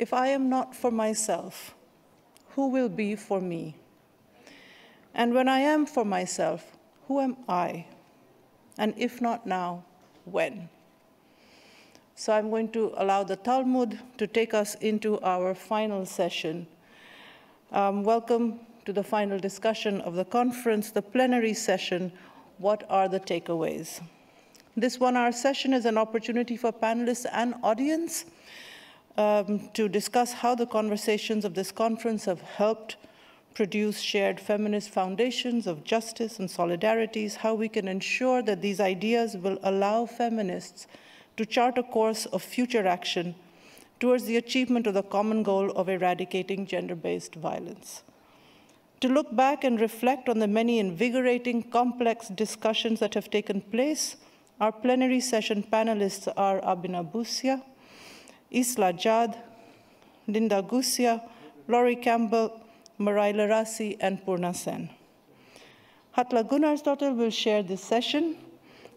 if I am not for myself, who will be for me? And when I am for myself, who am I? And if not now, when? So I'm going to allow the Talmud to take us into our final session. Welcome to the final discussion of the conference, the plenary session. What are the takeaways? This 1-hour session is an opportunity for panelists and audience to discuss how the conversations of this conference have helped produce shared feminist foundations of justice and solidarities, how we can ensure that these ideas will allow feminists to chart a course of future action towards the achievement of the common goal of eradicating gender-based violence. To look back and reflect on the many invigorating, complex discussions that have taken place, our plenary session panelists are Abena Busia, Islah, Linda Gusia, Laurie Campbell, Marai Larasi, and Purna. Halla Gunnarsdóttir will share this session.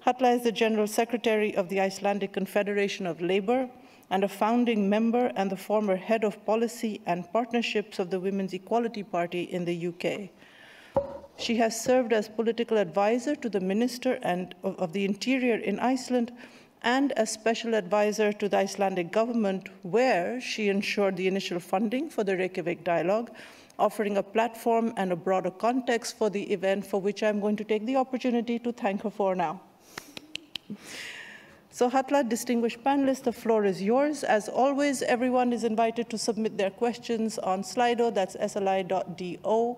Halla is the General Secretary of the Icelandic Confederation of Labour and a founding member and the former head of policy and partnerships of the Women's Equality Party in the UK. She has served as political advisor to the Minister of the Interior in Iceland and as special advisor to the Icelandic government, where she ensured the initial funding for the Reykjavík dialogue, offering a platform and a broader context for the event, for which I'm going to take the opportunity to thank her for now. So Halla, distinguished panelists, the floor is yours. As always, everyone is invited to submit their questions on Slido, that's sli.do,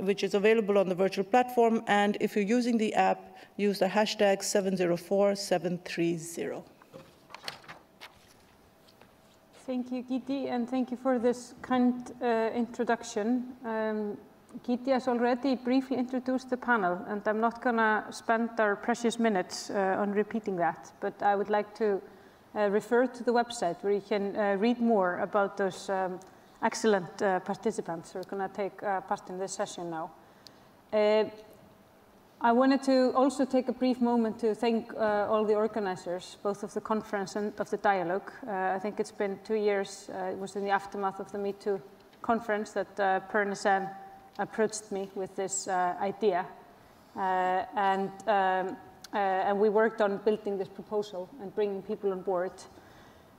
which is available on the virtual platform. And if you're using the app, use the hashtag 704730. Thank you, Giti, and thank you for this kind introduction. Giti has already briefly introduced the panel, and I'm not going to spend our precious minutes on repeating that, but I would like to refer to the website where you can read more about those excellent participants who are going to take part in this session now. I wanted to also take a brief moment to thank all the organizers, both of the conference and of the dialogue. I think it's been 2 years. It was in the aftermath of the Me Too conference that Purna approached me with this idea. And we worked on building this proposal and bringing people on board.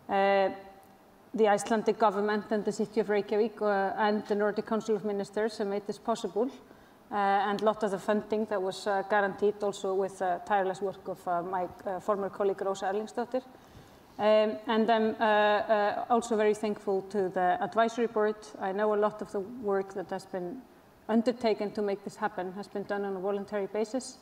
The Icelandic government and the city of Reykjavík and the Nordic Council of Ministers have made this possible. And a lot of the funding that was guaranteed also with tireless work of my former colleague Rósa Erlingsdóttir. And I'm also very thankful to the advisory board. I know a lot of the work that has been undertaken to make this happen has been done on a voluntary basis.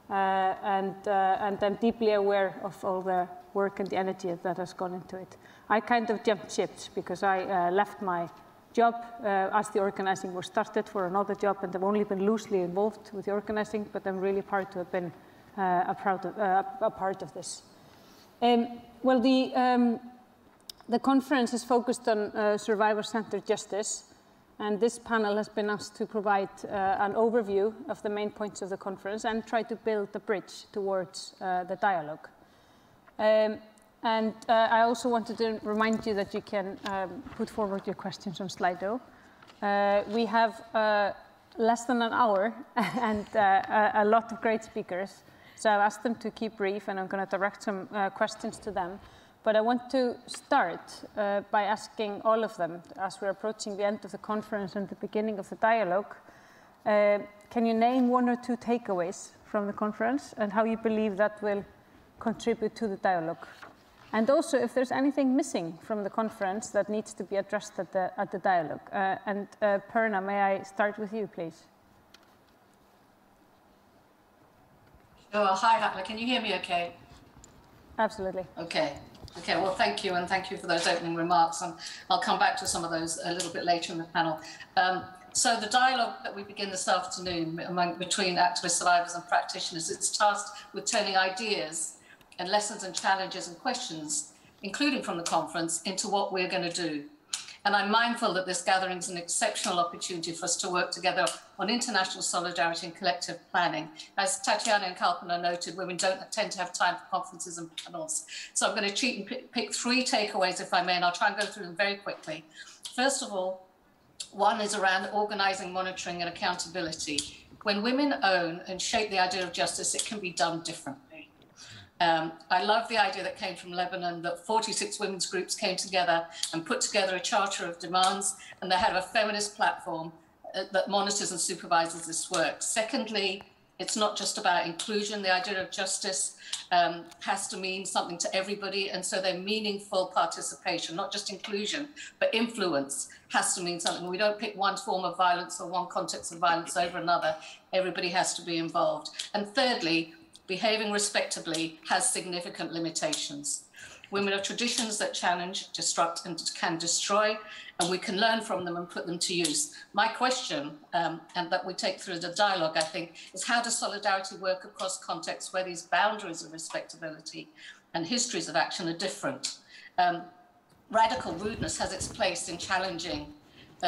And I'm deeply aware of all the work and the energy that has gone into it. I kind of jumped ships because I left my job as the organizing was started for another job, and I've only been loosely involved with the organizing, but I'm really proud to have been a part of this. Well, the conference is focused on survivor-centered justice, and this panel has been asked to provide an overview of the main points of the conference and try to build a bridge towards the dialogue. And I also wanted to remind you that you can put forward your questions on Slido. We have less than an hour and a lot of great speakers. So I've asked them to keep brief, and I'm going to direct some questions to them. But I want to start by asking all of them, as we're approaching the end of the conference and the beginning of the dialogue, can you name 1 or 2 takeaways from the conference and how you believe that will contribute to the dialogue? And also, if there's anything missing from the conference that needs to be addressed at the dialogue. Purna, may I start with you, please? Sure. Hi, Halla. Can you hear me okay? Absolutely. Okay. Okay, well, thank you, and thank you for those opening remarks. And I'll come back to some of those a little bit later in the panel. So the dialogue that we begin this afternoon between activist survivors and practitioners, it's tasked with turning ideas and lessons and challenges and questions, including from the conference, into what we're going to do. And I'm mindful that this gathering is an exceptional opportunity for us to work together on international solidarity and collective planning. As Tatiana and Kalpana noted, women don't tend to have time for conferences and panels. So I'm going to cheat and pick 3 takeaways, if I may, and I'll try and go through them very quickly. First of all, one is around organising, monitoring and accountability. When women own and shape the idea of justice, it can be done differently. I love the idea that came from Lebanon, that 46 women's groups came together and put together a charter of demands, and they have a feminist platform that monitors and supervises this work. Secondly, it's not just about inclusion. The idea of justice has to mean something to everybody, and so their meaningful participation, not just inclusion, but influence, has to mean something. We don't pick one form of violence or one context of violence over another. Everybody has to be involved. And thirdly, behaving respectably has significant limitations. Women have traditions that challenge, disrupt, and can destroy, and we can learn from them and put them to use. My question, and that we take through the dialogue, I think, is how does solidarity work across contexts where these boundaries of respectability and histories of action are different? Radical rudeness has its place in challenging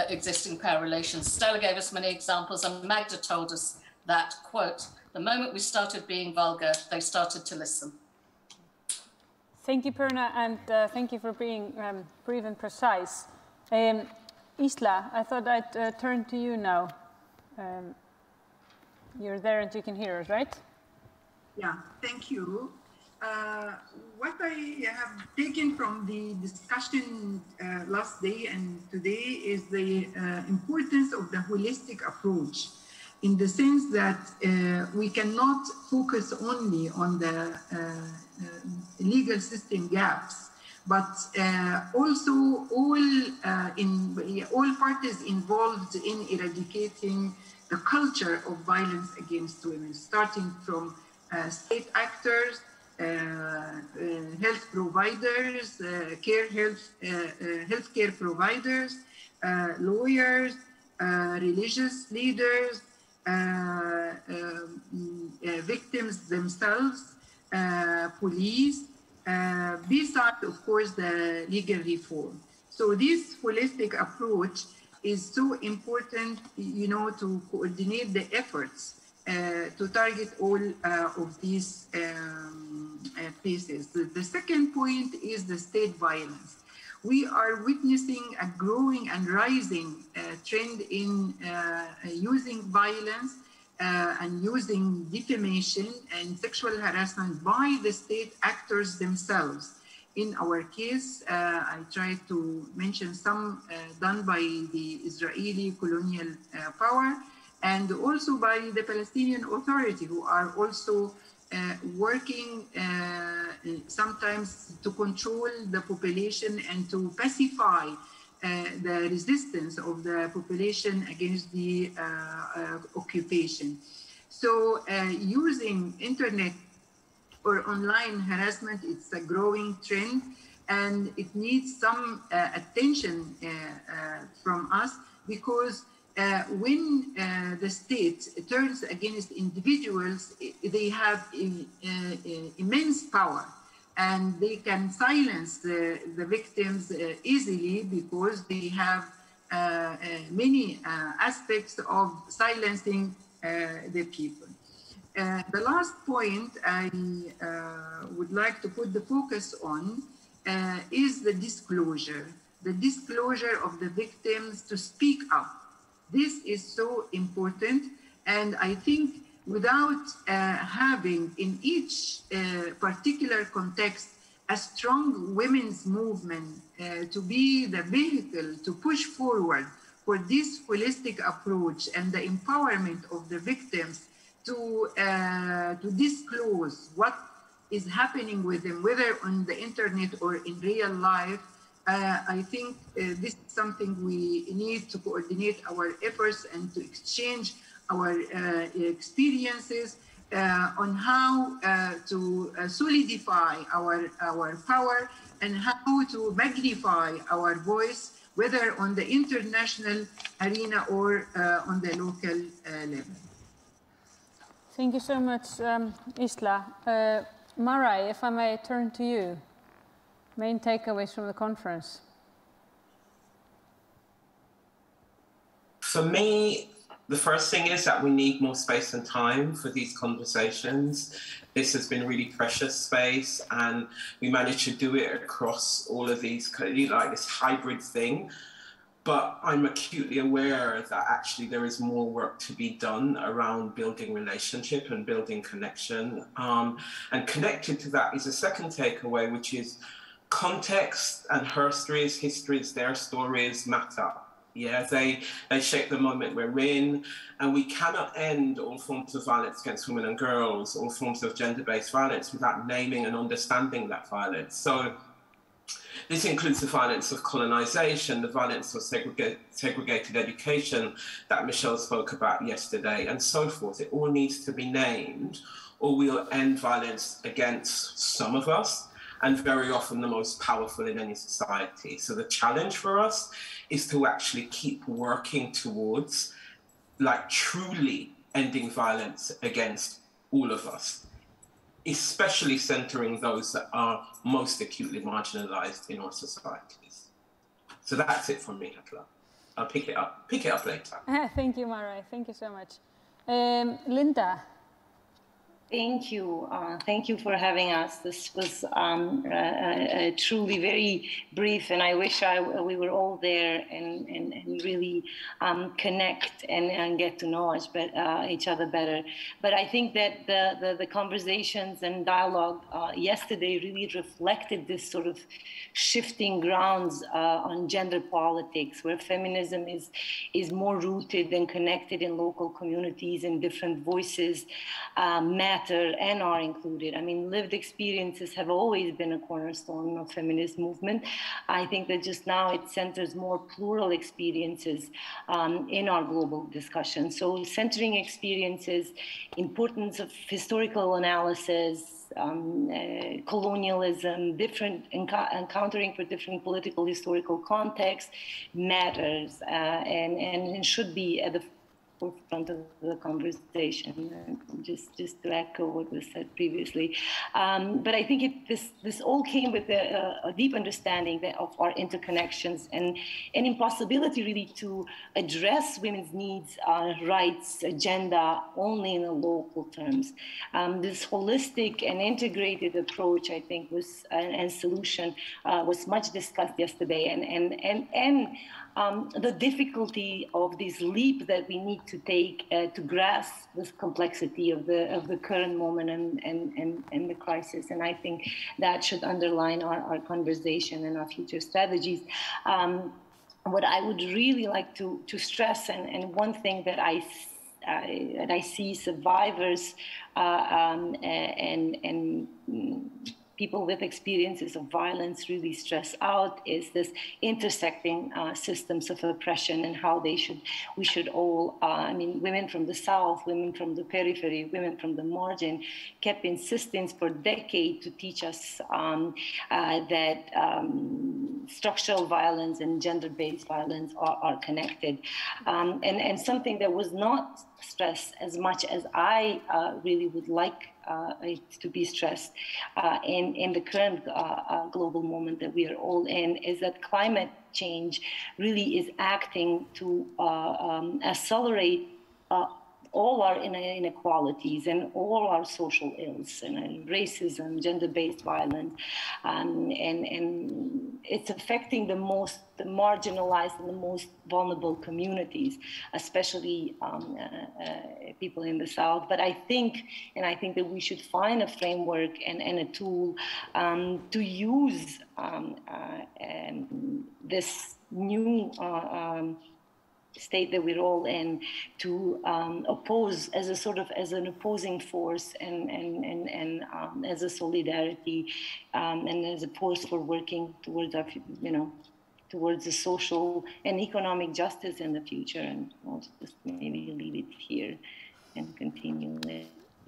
existing power relations. Stella gave us many examples, and Magda told us that, quote, the moment we started being vulgar, they started to listen. Thank you, Purna, and thank you for being brief and precise. Islah, I thought I'd turn to you now. You're there and you can hear us, right? Yeah, thank you. What I have taken from the discussion last day and today is the importance of the holistic approach, in the sense that we cannot focus only on the legal system gaps, but also all parties involved in eradicating the culture of violence against women, starting from state actors, health providers, healthcare providers, lawyers, religious leaders, victims themselves, police, besides, of course, the legal reform. So this holistic approach is so important, you know, to coordinate the efforts to target all of these places. The second point is the state violence. We are witnessing a growing and rising trend in using violence and using defamation and sexual harassment by the state actors themselves. In our case, I tried to mention some done by the Israeli colonial power, and also by the Palestinian Authority, who are also working sometimes to control the population and to pacify the resistance of the population against the occupation. So using internet or online harassment, it's a growing trend, and it needs some attention from us, because when the state turns against individuals, they have immense power, and they can silence the victims easily, because they have many aspects of silencing the people. The last point I would like to put the focus on is the disclosure of the victims to speak up. This is so important, and I think without having in each particular context a strong women's movement to be the vehicle to push forward for this holistic approach and the empowerment of the victims to disclose what is happening with them, whether on the internet or in real life, I think this is something we need to coordinate our efforts and to exchange our experiences on how to solidify our power and how to magnify our voice, whether on the international arena or on the local level. Thank you so much, Islah. Marai, if I may turn to you. Main takeaways from the conference. For me, the first thing is that we need more space and time for these conversations. This has been really precious space, and we managed to do it across all of these, like this hybrid thing. But I'm acutely aware that actually there is more work to be done around building relationship and building connection. And connected to that is a second takeaway, which is context and her histories, their stories matter. Yeah, they shape the moment we're in, and we cannot end all forms of violence against women and girls, all forms of gender-based violence without naming and understanding that violence. So this includes the violence of colonization, the violence of segregated education that Michelle spoke about yesterday, and so forth. It all needs to be named, or we'll end violence against some of us, and very often the most powerful in any society. So the challenge for us is to actually keep working towards, like, truly ending violence against all of us, especially centering those that are most acutely marginalized in our societies. So that's it from me, Halla. I'll pick it up later. Thank you, Marai. Thank you so much. Linda. Thank you. Thank you for having us. This was truly very brief, and I wish we were all there and really connect and get to know us, each other better. But I think that the conversations and dialogue yesterday really reflected this sort of shifting grounds on gender politics, where feminism is more rooted and connected in local communities, and different voices matter and are included. I mean, lived experiences have always been a cornerstone of feminist movement. I think that just now it centers more plural experiences in our global discussion. So centering experiences, importance of historical analysis, colonialism, different encountering for different political historical contexts matters, and should be at the forefront of the conversation, just to echo what was said previously. But I think this all came with a deep understanding of our interconnections and an impossibility really to address women's needs, rights, agenda only in the local terms. This holistic and integrated approach, I think, was and solution was much discussed yesterday, and the difficulty of this leap that we need to take to grasp this complexity of the current moment and the crisis. And I think that should underline our conversation and our future strategies. What I would really like to stress, and one thing that I see survivors and people with experiences of violence really stress out, is this intersecting systems of oppression, and how we should all, I mean, women from the South, women from the periphery, women from the margin, kept insisting for decades to teach us that structural violence and gender-based violence are connected. And something that was not stressed as much as I really would like it to be stressed in the current global moment that we are all in, is that climate change really is acting to accelerate all our inequalities and all our social ills, and racism, gender-based violence, and it's affecting the most marginalized and the most vulnerable communities, especially people in the South. But I think that we should find a framework and a tool to use this new state that we're all in to oppose as an opposing force and as a solidarity and as a force for working towards our, towards the social and economic justice in the future. And I'll just maybe leave it here and continue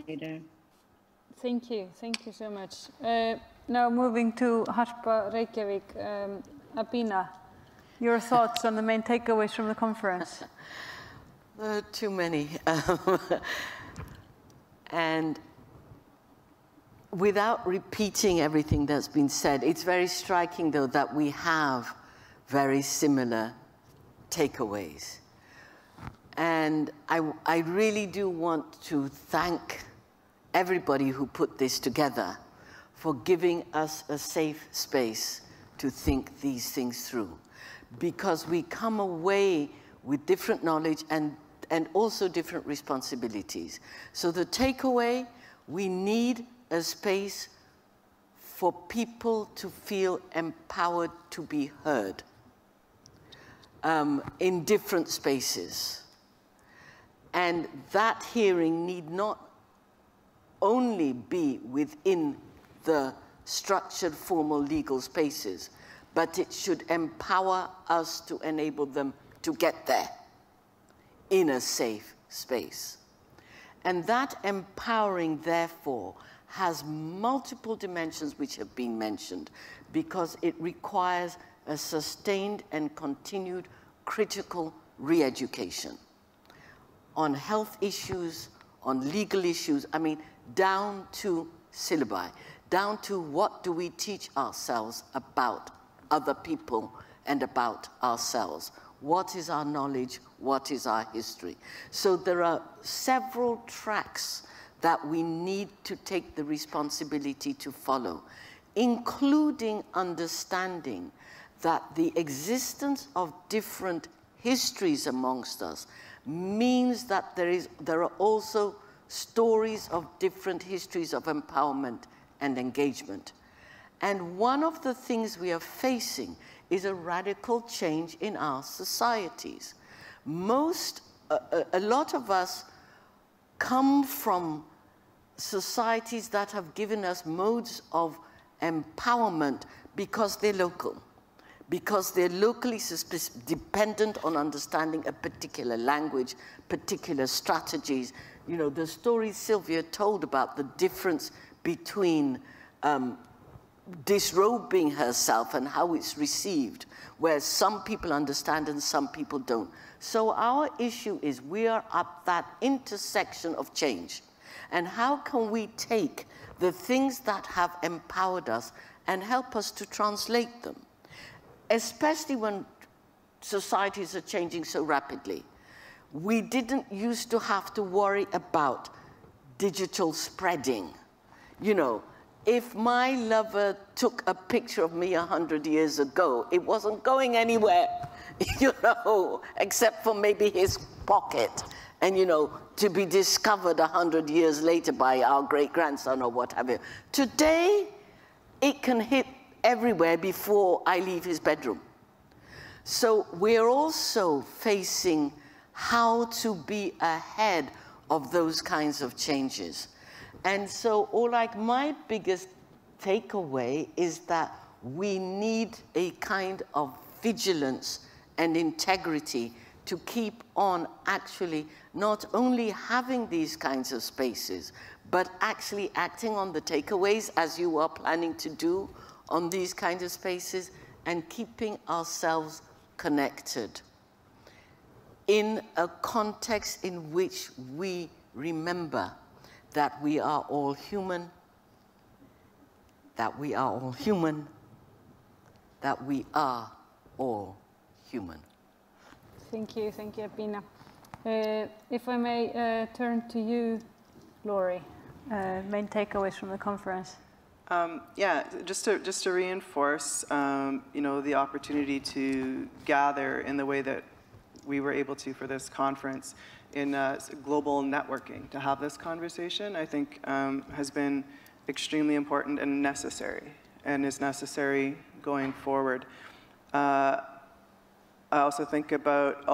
later. Thank you so much. Now moving to Harpa Reykjavík, Abena. Your thoughts on the main takeaways from the conference? Too many. And without repeating everything that's been said, it's very striking, though, that we have very similar takeaways. And I really do want to thank everybody who put this together for giving us a safe space to think these things through. Because we come away with different knowledge and also different responsibilities. So the takeaway, we need a space for people to feel empowered to be heard in different spaces. And that hearing need not only be within the structured, formal legal spaces, but it should empower us to enable them to get there in a safe space. And that empowering, therefore, has multiple dimensions which have been mentioned, because it requires a sustained and continued critical re-education on health issues, on legal issues, I mean, down to syllabi, down to what do we teach ourselves about other people and about ourselves. What is our knowledge? What is our history? So there are several tracks that we need to take the responsibility to follow, including understanding that the existence of different histories amongst us means that there are also stories of different histories of empowerment and engagement. And one of the things we are facing is a radical change in our societies. A lot of us come from societies that have given us modes of empowerment because they're local, because they're locally dependent on understanding a particular language, particular strategies. You know, the story Sylvia told about the difference between disrobing herself and how it's received, where some people understand and some people don't. So our issue is we are at that intersection of change. And how can we take the things that have empowered us and help us to translate them? Especially when societies are changing so rapidly. We didn't used to have to worry about digital spreading. You know, if my lover took a picture of me 100 years ago, it wasn't going anywhere, you know, except for maybe his pocket. And, you know, to be discovered 100 years later by our great-grandson or what have you. Today, it can hit everywhere before I leave his bedroom. So we're also facing how to be ahead of those kinds of changes. And so, my biggest takeaway is that we need a kind of vigilance and integrity to keep on actually not only having these kinds of spaces, but actually acting on the takeaways as you are planning to do on these kinds of spaces, and keeping ourselves connected in a context in which we remember that we are all human, that we are all human, that we are all human. Thank you, Abena. If I may turn to you, Laurie, main takeaways from the conference. Yeah, just to reinforce, you know, the opportunity to gather in the way that we were able to for this conference in global networking. To have this conversation, I think, has been extremely important and necessary, and is necessary going forward. I also think about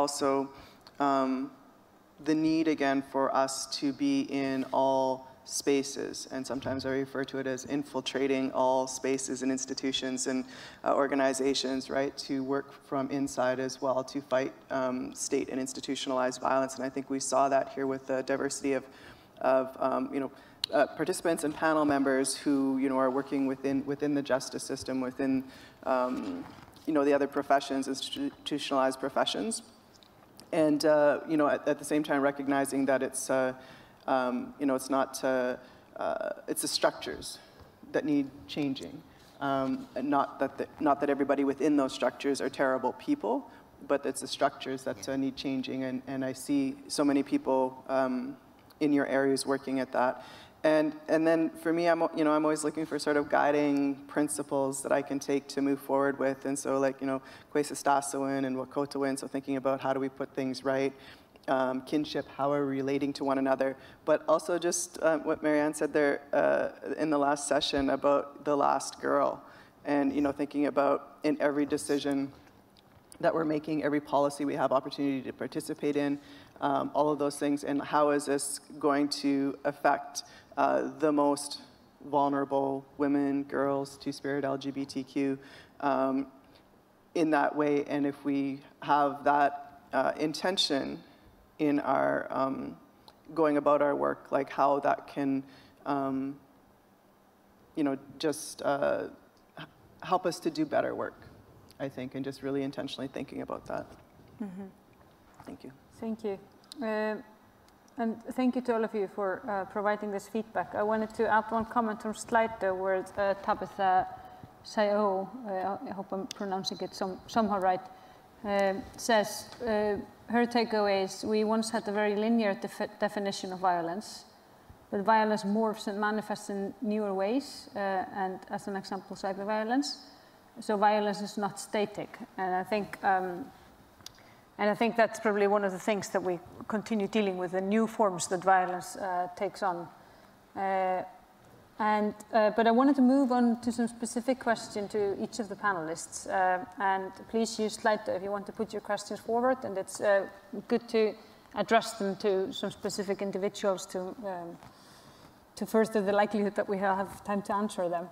the need, again, for us to be in all spaces, and sometimes I refer to it as infiltrating all spaces and institutions and organizations, right, to work from inside as well, to fight state and institutionalized violence. And I think we saw that here with the diversity of you know, participants and panel members who, you know, are working within the justice system, within you know, the other professions, institutionalized professions, and you know, at the same time recognizing that it's you know, it's not it's the structures that need changing, and not that everybody within those structures are terrible people, but it's the structures that need changing, and I see so many people in your areas working at that. And then for me, I'm always looking for sort of guiding principles that I can take to move forward with. And so like, Kwesistasuin and Wakotawin, so thinking about how do we put things right, kinship, how are we relating to one another, but also just what Marianne said there in the last session about the last girl, and thinking about in every decision that we're making, every policy we have opportunity to participate in, all of those things, and how is this going to affect the most vulnerable women, girls, Two-Spirit, LGBTQ in that way. And if we have that intention in our going about our work, like how that can, just help us to do better work, I think, and just really intentionally thinking about that. Mm-hmm. Thank you. Thank you. And thank you to all of you for providing this feedback. I wanted to add one comment on Slido where Tabitha Sayo, I hope I'm pronouncing it somehow right, says her takeaway is we once had a very linear definition of violence, but violence morphs and manifests in newer ways, and as an example, cyber violence. So violence is not static, and I think that's probably one of the things that we continue dealing with, the new forms that violence takes on. But I wanted to move on to some specific question to each of the panelists. And please use Slido if you want to put your questions forward. And it's good to address them to some specific individuals to further the likelihood that we have time to answer them.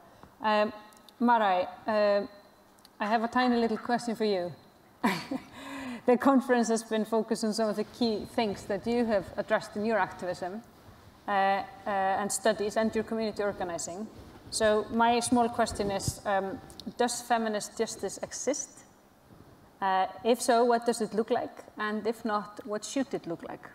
Marai, I have a tiny little question for you. The conference has been focused on some of the key things that you have addressed in your activism and studies and your community organizing. So my small question is, does feminist justice exist? If so, what does it look like? And if not, what should it look like?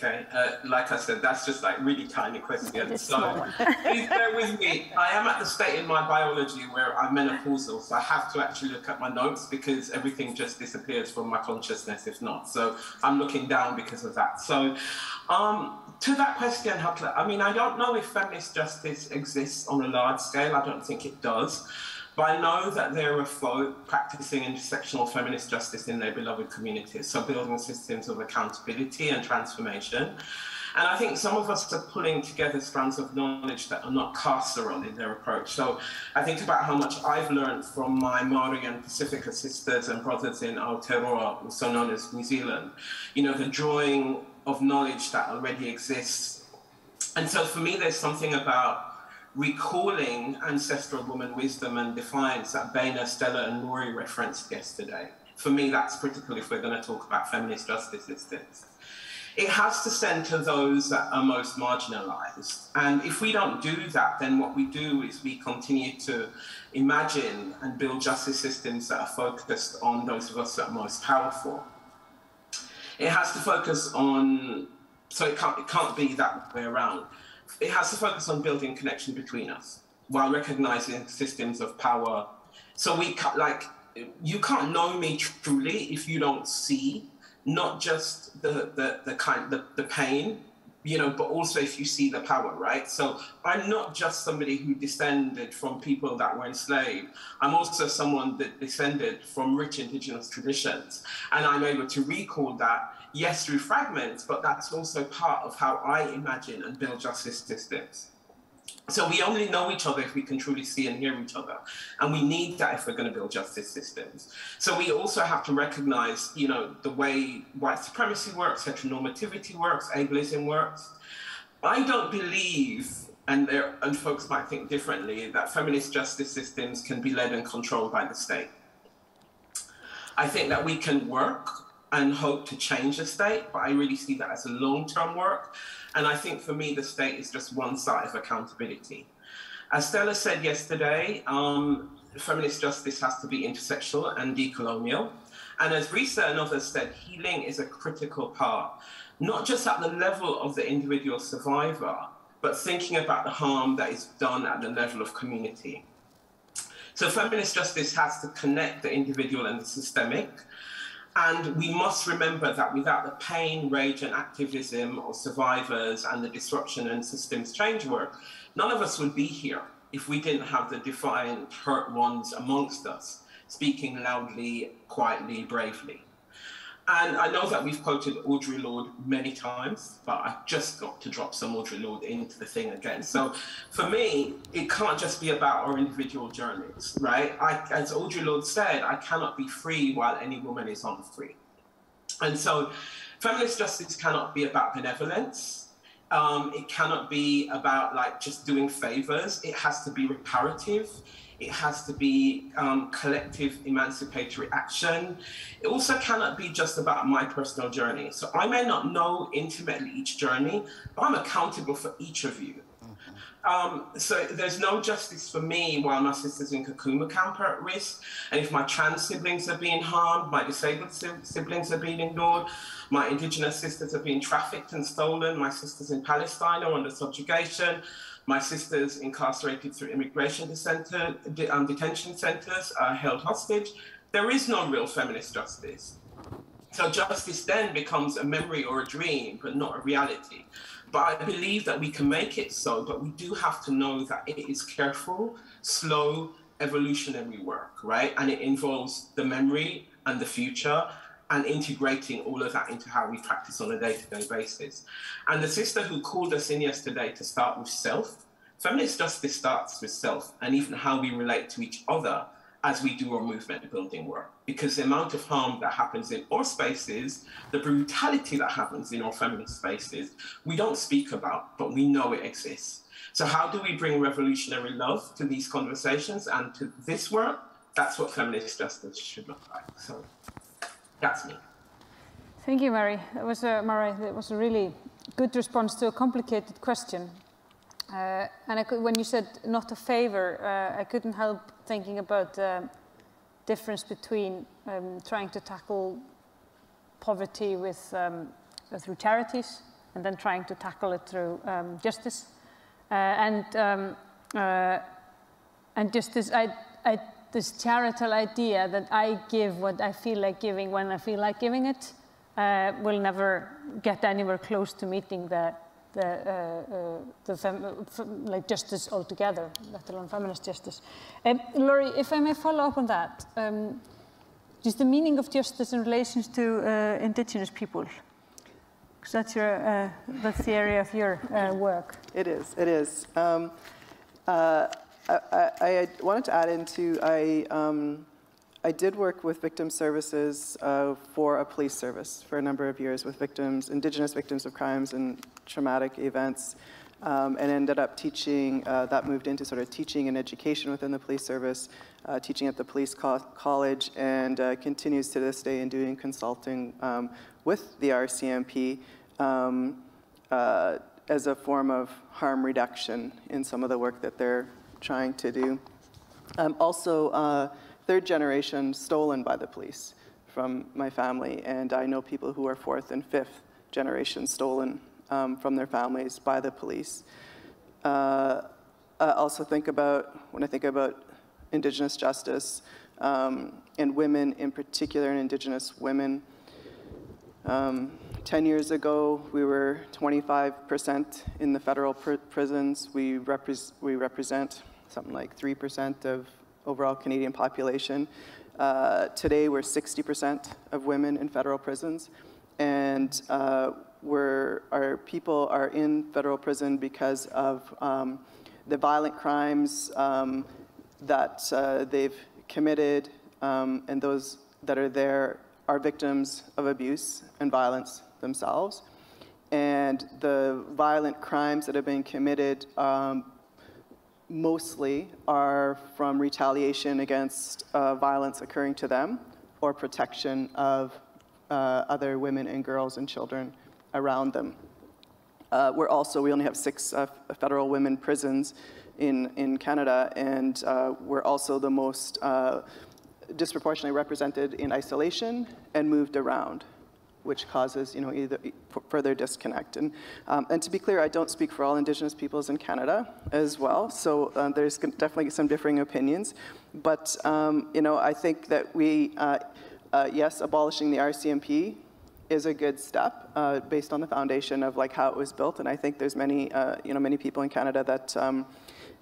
Okay, like I said, that's just like really tiny question. So please bear with me. I am at the state in my biology where I'm menopausal, so I have to actually look at my notes because everything just disappears from my consciousness if not. So I'm looking down because of that. So to that question, I mean, I don't know if feminist justice exists on a large scale. I don't think it does. But I know that there are folk practicing intersectional feminist justice in their beloved communities, so building systems of accountability and transformation. And I think some of us are pulling together strands of knowledge that are not carceral in their approach. So I think about how much I've learned from my Maori and Pacifica sisters and brothers in Aotearoa, also known as New Zealand, the drawing of knowledge that already exists. And so for me, there's something about recalling ancestral woman wisdom and defiance that Abena, Stella and Rory referenced yesterday. For me, that's critical if we're going to talk about feminist justice systems. It has to center those that are most marginalized. And if we don't do that, then what we do is we continue to imagine and build justice systems that are focused on those of us that are most powerful. It has to focus on, so it can't be that way around. It has to focus on building connection between us while recognizing systems of power. So you can't know me truly if you don't see not just the pain, but also if you see the power, right? So I'm not just somebody who descended from people that were enslaved. I'm also someone that descended from rich indigenous traditions. And I'm able to recall that, yes, through fragments, but that's also part of how I imagine and build justice systems. So we only know each other if we can truly see and hear each other. And we need that if we're going to build justice systems. So we also have to recognize, the way white supremacy works, heteronormativity works, ableism works. I don't believe, and folks might think differently, that feminist justice systems can be led and controlled by the state. I think that we can work and hope to change the state, but I really see that as a long-term work. And I think for me, the state is just one side of accountability. As Stella said yesterday, feminist justice has to be intersexual and decolonial. And as Risa and others said, healing is a critical part, not just at the level of the individual survivor, but thinking about the harm that is done at the level of community. So feminist justice has to connect the individual and the systemic. And we must remember that without the pain, rage, and activism of survivors and the disruption and systems change work, none of us would be here if we didn't have the defiant, hurt ones amongst us, speaking loudly, quietly, bravely. And I know that we've quoted Audre Lorde many times, but I've just got to drop some Audre Lorde into the thing again. So for me, it can't just be about our individual journeys, right? As Audre Lorde said, I cannot be free while any woman is unfree. And so feminist justice cannot be about benevolence. It cannot be about like just doing favors. It has to be reparative. It has to be collective emancipatory action. It also cannot be just about my personal journey. So I may not know intimately each journey, but I'm accountable for each of you. So there's no justice for me while my sisters in Kakuma camp are at risk. And if my trans siblings are being harmed, my disabled siblings are being ignored, my indigenous sisters are being trafficked and stolen, my sisters in Palestine are under subjugation, my sisters incarcerated through immigration detention centers are held hostage. There is no real feminist justice. So justice then becomes a memory or a dream, but not a reality. But I believe that we can make it so, but we do have to know that it is careful, slow, evolutionary work, right? And it involves the memory and the future and integrating all of that into how we practice on a day-to-day basis. And the sister who called us in yesterday to start with self, feminist justice starts with self and even how we relate to each other as we do our movement building work. Because the amount of harm that happens in our spaces, the brutality that happens in our feminist spaces, we don't speak about, but we know it exists. So how do we bring revolutionary love to these conversations and to this work? That's what feminist justice should look like. So that's me. Thank you, Marai. Marai, that was a really good response to a complicated question. And when you said not a favor, I couldn't help thinking about the difference between trying to tackle poverty through charities and then trying to tackle it through justice. And just this charitable idea that I give what I feel like giving when I feel like giving it will never get anywhere close to meeting like justice altogether, let alone feminist justice. Laurie, if I may follow up on that, just the meaning of justice in relation to indigenous people, because that's the area of your work. It is. It is. I wanted to add into I did work with victim services for a police service for a number of years with indigenous victims of crimes and traumatic events, and ended up teaching, that moved into sort of teaching and education within the police service, teaching at the police college, and continues to this day in doing consulting with the RCMP as a form of harm reduction in some of the work that they're trying to do. Also, third generation stolen by the police from my family, and I know people who are fourth and fifth generation stolen from their families by the police. I also when I think about indigenous justice and women in particular, and indigenous women, 10 years ago, we were 25% in the federal prisons. We represent something like 3% of overall Canadian population. Today, we're 60% of women in federal prisons. And our people are in federal prison because of the violent crimes that they've committed, and those that are there are victims of abuse and violence themselves. And the violent crimes that have been committed mostly are from retaliation against violence occurring to them or protection of other women and girls and children around them. We only have 6 federal women prisons in Canada, and we're also the most disproportionately represented in isolation and moved around which causes, you know, either further disconnect. And to be clear, I don't speak for all Indigenous peoples in Canada as well, so there's definitely some differing opinions. But, you know, I think that we, yes, abolishing the RCMP is a good step based on the foundation of like how it was built. And I think there's many, you know, many people in Canada that,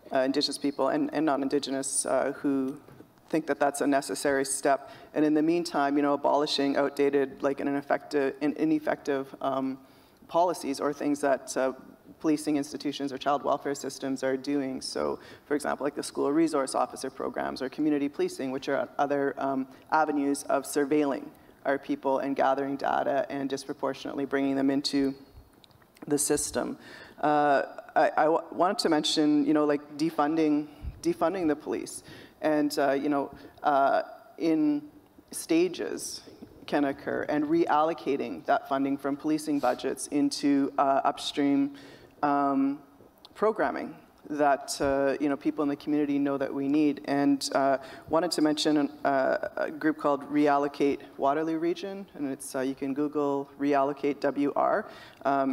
Indigenous people and non-Indigenous who think that that's a necessary step. And in the meantime, you know, abolishing outdated, like ineffective policies or things that policing institutions or child welfare systems are doing. So, for example, like the school resource officer programs or community policing, which are other avenues of surveilling our people and gathering data and disproportionately bringing them into the system. I wanted to mention, you know, like defunding the police. And, you know, in stages can occur, and reallocating that funding from policing budgets into upstream programming that, you know, people in the community know that we need. And wanted to mention a group called Reallocate Waterloo Region, and it's, you can Google Reallocate WR,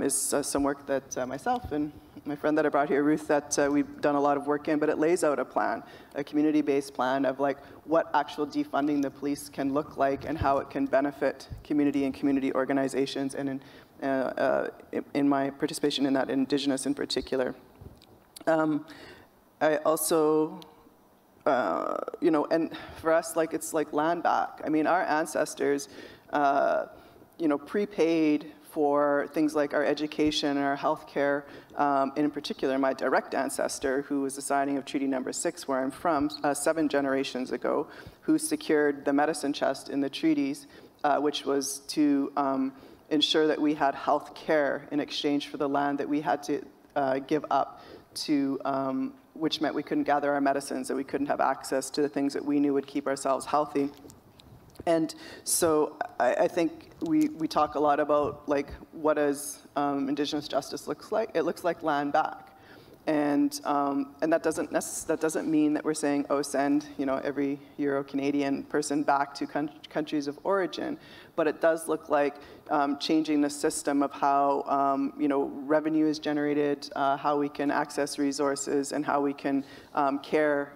is some work that myself and my friend that I brought here, Ruth, that we've done a lot of work in, but it lays out a plan, a community-based plan of like what actual defunding the police can look like and how it can benefit community and community organizations, and in my participation in that, Indigenous in particular. I also, you know, and for us, like it's like land back. I mean, our ancestors, you know, prepaid for things like our education and our healthcare. In particular, my direct ancestor, who was the signing of Treaty Number 6, where I'm from, 7 generations ago, who secured the medicine chest in the treaties, which was to ensure that we had health care in exchange for the land that we had to give up to, which meant we couldn't gather our medicines, that we couldn't have access to the things that we knew would keep ourselves healthy. And so I think we talk a lot about like what does Indigenous justice looks like. It looks like land back, and that doesn't mean that we're saying, oh, send, you know, every Euro-Canadian person back to countries of origin, but it does look like changing the system of how you know, revenue is generated, how we can access resources, and how we can care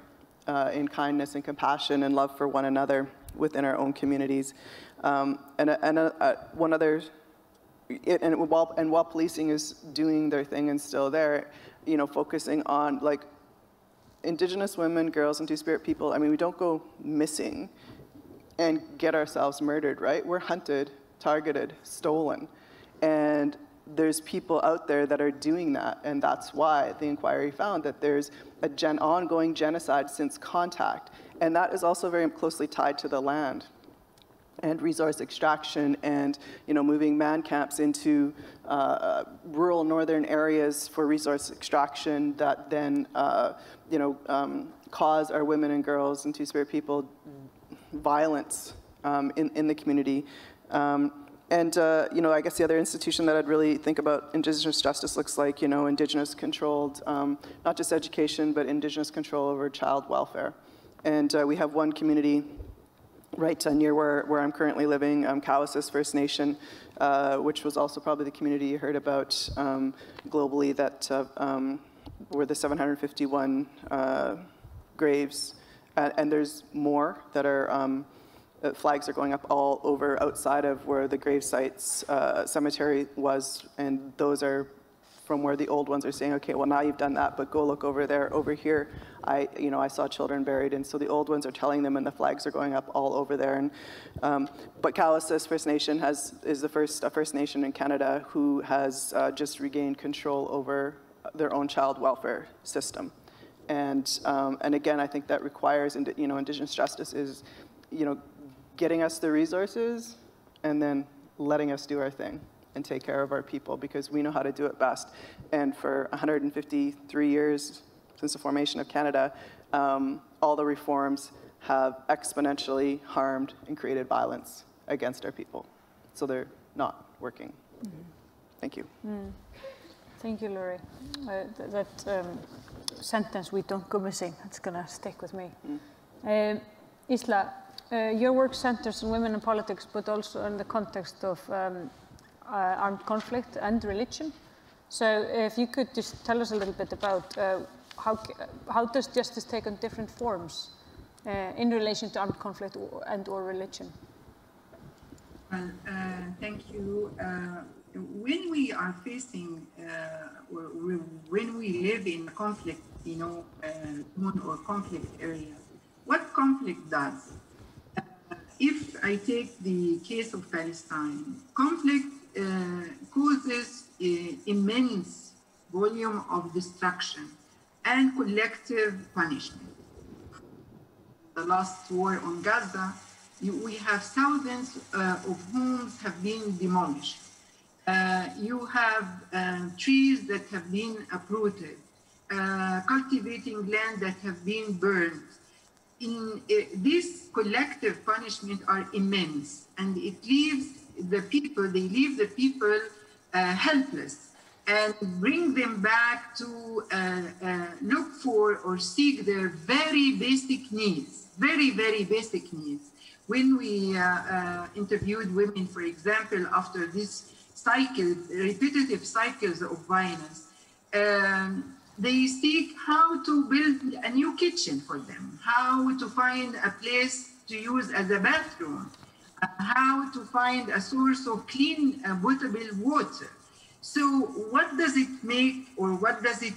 in kindness and compassion and love for one another within our own communities. One other, while policing is doing their thing and still there, you know, focusing on like Indigenous women, girls, and Two-Spirit people. I mean, we don't go missing and get ourselves murdered, right? We're hunted, targeted, stolen, and there's people out there that are doing that, and that's why the inquiry found that there's an ongoing genocide since contact, and that is also very closely tied to the land and resource extraction, and, you know, moving man camps into rural northern areas for resource extraction that then, you know, cause our women and girls and Two-Spirit people violence in the community. You know, I guess the other institution that I'd really think about Indigenous justice looks like, you know, Indigenous-controlled, not just education, but Indigenous control over child welfare. And we have one community right near where I'm currently living, Cowessess First Nation, which was also probably the community you heard about globally, that were the 751 graves. And there's more that are, flags are going up all over outside of where the grave sites cemetery was, and those are from where the old ones are saying, okay, well, now you've done that, but go look over there. Over here, I saw children buried, and so the old ones are telling them, and the flags are going up all over there. And but Cowessess First Nation is the First Nation in Canada who has just regained control over their own child welfare system. And again, I think that requires, you know, Indigenous justice is, you know, getting us the resources and then letting us do our thing and take care of our people, because we know how to do it best. And for 153 years since the formation of Canada, all the reforms have exponentially harmed and created violence against our people. So they're not working. Mm-hmm. Thank you. Mm. Thank you, Laurie. That sentence, we don't go missing, that's gonna stick with me. Mm. Islah, Your work centers on women in politics, but also in the context of armed conflict and religion. So if you could just tell us a little bit about how does justice take on different forms in relation to armed conflict and/or religion? Well, thank you. When we are facing, or when we live in a conflict, zone or conflict area, what conflict does? If I take the case of Palestine, conflict causes immense volume of destruction and collective punishment. The last war on Gaza, we have thousands of homes have been demolished. You have trees that have been uprooted, cultivating land that have been burned. These collective punishment are immense, and it leaves the people, helpless, and bring them back to look for or seek their very basic needs, very, very basic needs. When we interviewed women, for example, after this repetitive cycles of violence, they seek how to build a new kitchen for them, how to find a place to use as a bathroom, how to find a source of clean, potable water. So what does it make, or what does it,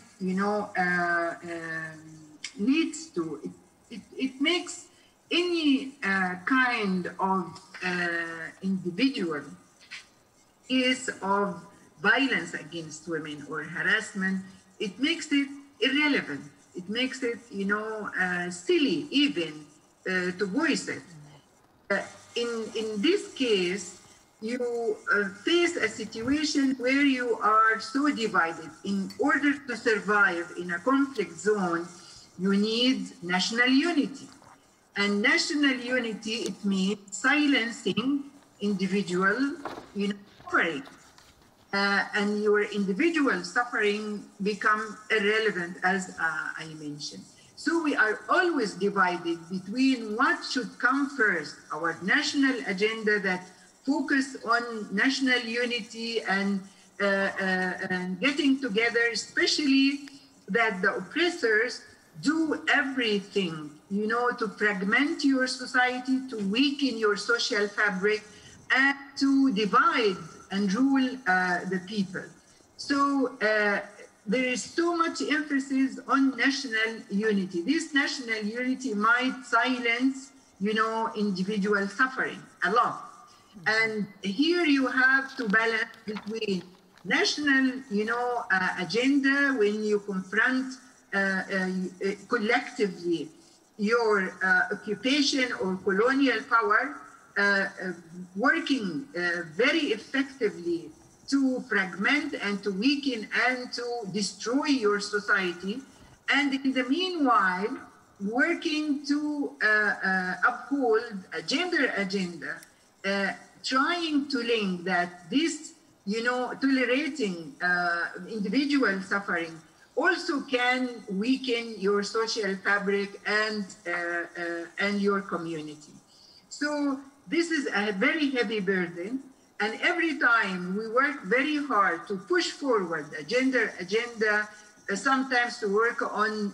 leads to? It makes any kind of individual case of violence against women or harassment, it makes it irrelevant. It makes it, silly even to voice it. In this case, you face a situation where you are so divided. In order to survive in a conflict zone, you need national unity. And national unity, it means silencing individual suffering. And your individual suffering become irrelevant, as I mentioned. So we are always divided between what should come first, our national agenda that focus on national unity and getting together, especially that the oppressors do everything, to fragment your society, to weaken your social fabric, and to divide and rule the people. So there is so much emphasis on national unity. This national unity might silence, individual suffering a lot. And here you have to balance between national, agenda when you confront collectively your occupation or colonial power, working very effectively to fragment and to weaken and to destroy your society. And in the meanwhile, working to uphold a gender agenda, trying to link that this, tolerating individual suffering also can weaken your social fabric and your community. So this is a very heavy burden. And every time we work very hard to push forward a gender agenda, sometimes to work on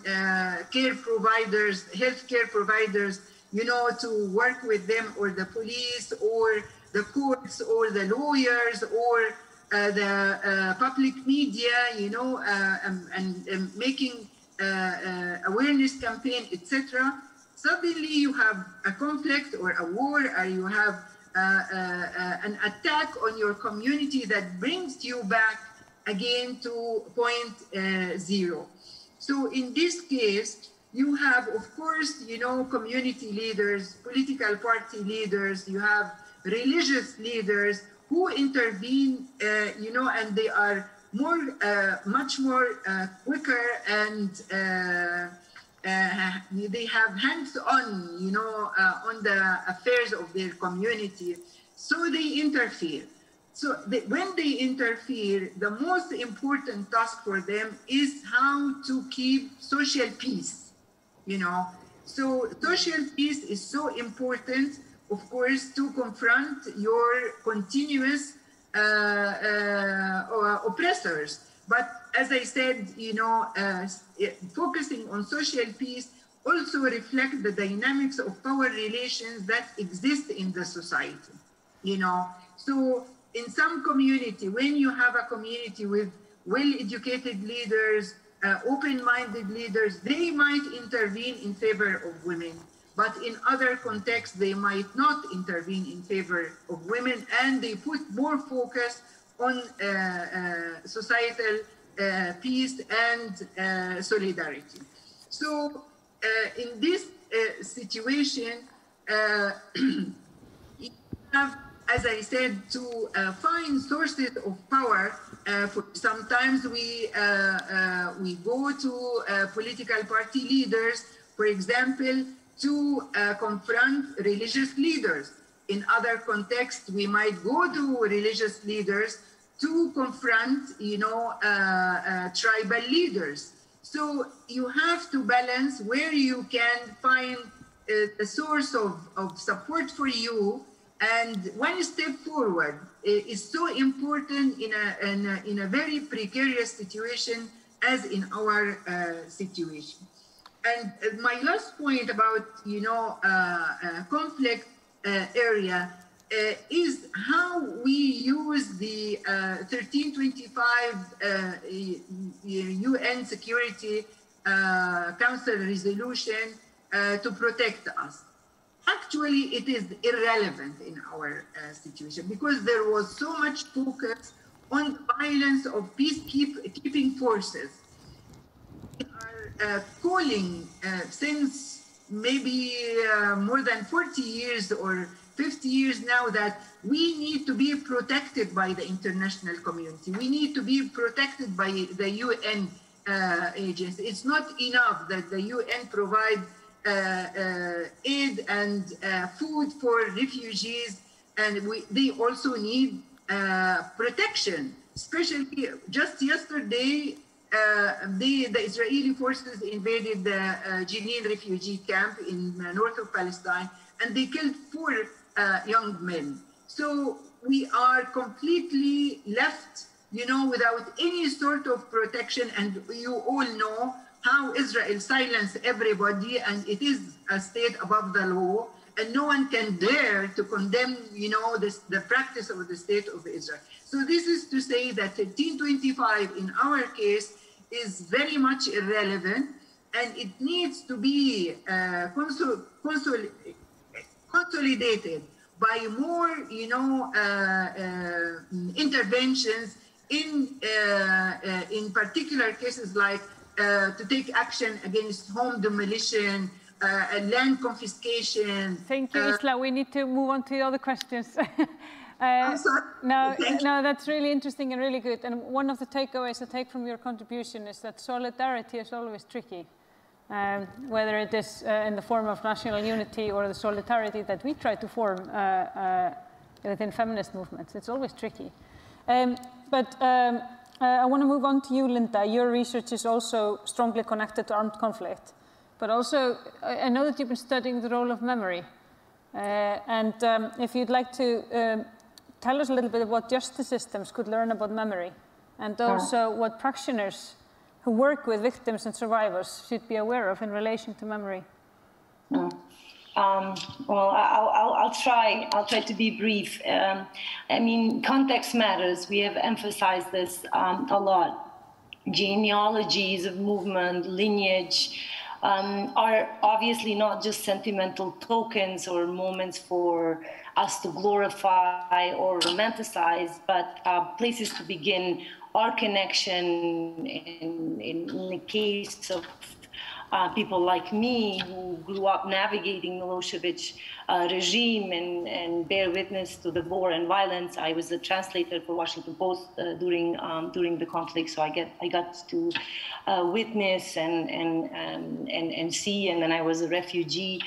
care providers, healthcare providers, to work with them, or the police, or the courts, or the lawyers, or the public media, and making awareness campaign, etc. Suddenly you have a conflict or a war, or you have an attack on your community that brings you back again to point zero. So in this case, you have, of course, community leaders, political party leaders, you have religious leaders who intervene, and they are much more quicker, and they have hands-on, on the affairs of their community. So they interfere. So when they interfere, the most important task for them is how to keep social peace, So social peace is so important, of course, to confront your continuous oppressors. But as I said, you know, focusing on social peace also reflect the dynamics of power relations that exist in the society, you know. So in some community, when you have a community with well-educated leaders, open-minded leaders, they might intervene in favor of women. But in other contexts, they might not intervene in favor of women, and they put more focus on societal peace and solidarity. So in this situation, you have, as I said, to find sources of power. Sometimes we go to political party leaders, for example, to confront religious leaders. In other contexts, we might go to religious leaders to confront, you know, tribal leaders. So you have to balance where you can find a source of support for you. And one step forward is so important in a very precarious situation as in our situation. And my last point about, you know, conflict area is how we use the 1325 UN Security Council resolution to protect us. Actually, it is irrelevant in our situation because there was so much focus on the violence of peacekeeping forces. We are calling since maybe more than 40 years or 50 years now that we need to be protected by the international community. We need to be protected by the UN agency. It's not enough that the UN provides aid and food for refugees, and they also need protection. Especially just yesterday, the Israeli forces invaded the Jenin refugee camp in north of Palestine, and they killed 4 young men. So we are completely left, you know, without any sort of protection. And you all know how Israel silenced everybody, and it is a state above the law, and no one can dare to condemn, you know, the practice of the state of Israel. So this is to say that 1325 in our case is very much irrelevant, and it needs to be consolidated by more, you know, interventions in particular cases like to take action against home demolition, land confiscation. Thank you, Islah. We need to move on to the other questions. I'm sorry. No, that's really interesting and really good. And one of the takeaways I take from your contribution is that solidarity is always tricky. Whether it is in the form of national unity or the solidarity that we try to form within feminist movements, it's always tricky. But I want to move on to you, Linda. Your research is also strongly connected to armed conflict, but also I know that you've been studying the role of memory. And if you'd like to tell us a little bit of what justice systems could learn about memory, and also what practitioners who work with victims and survivors should be aware of in relation to memory. Well, I'll try to be brief. I mean, context matters. We have emphasized this a lot. Genealogies of movement, lineage, are obviously not just sentimental tokens or moments for us to glorify or romanticize, but places to begin our connection in the case of people like me who grew up navigating Milosevic regime and bear witness to the war and violence. I was a translator for Washington Post during the conflict, so I got to witness and see, and then I was a refugee.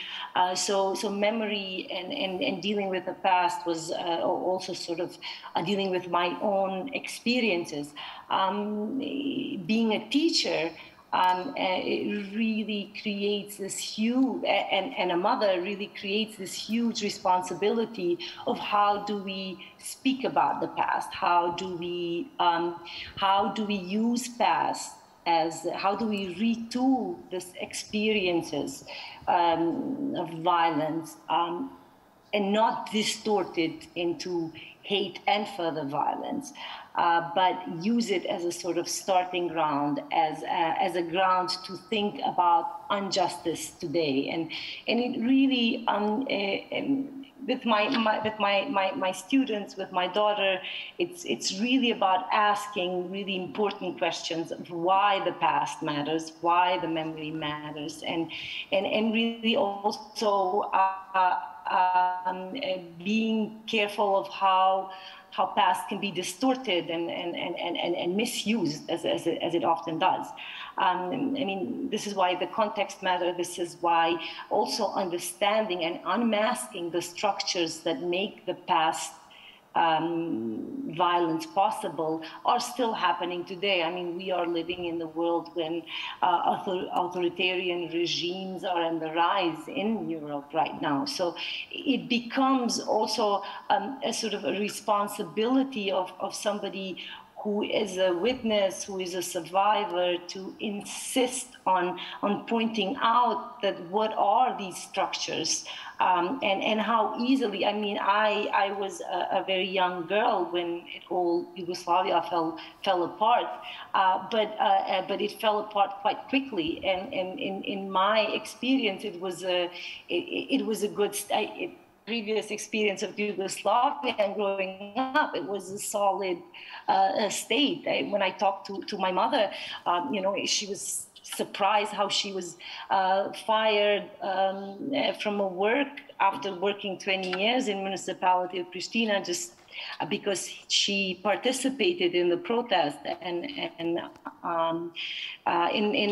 So memory and dealing with the past was also sort of dealing with my own experiences. Being a teacher, it really creates this huge, and a mother really creates this huge responsibility of how do we speak about the past, how do we use past as, how do we retool these experiences of violence and not distort it into hate and further violence, but use it as a sort of starting ground, as a ground to think about injustice today. And it really, with my students, with my daughter, it's really about asking really important questions of why the past matters, why the memory matters, and really also being careful of how past can be distorted and misused as it often does. I mean, this is why the context matters. This is why also understanding and unmasking the structures that make the past violence possible are still happening today. I mean, we are living in the world when authoritarian regimes are on the rise in Europe right now. So it becomes also a sort of a responsibility of somebody who is a witness, who is a survivor, to insist on pointing out that what are these structures, and how easily, I mean, I was a very young girl when all Yugoslavia fell apart, but it fell apart quite quickly, and in my experience, it was a good previous experience of Yugoslavia and growing up, it was a solid state. When I talked to my mother, you know, she was surprised how she was fired from a work after working 20 years in municipality of Pristina, just because she participated in the protest and in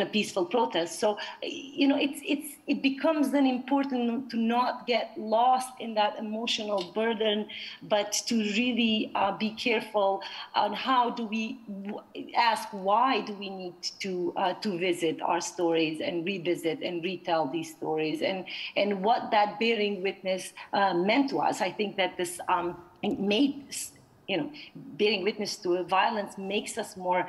a peaceful protest. So, you know, it becomes then important to not get lost in that emotional burden, but to really be careful on how do we ask, why do we need to visit our stories and revisit and retell these stories, and what that bearing witness meant to us. I think that this made, you know, bearing witness to violence makes us more,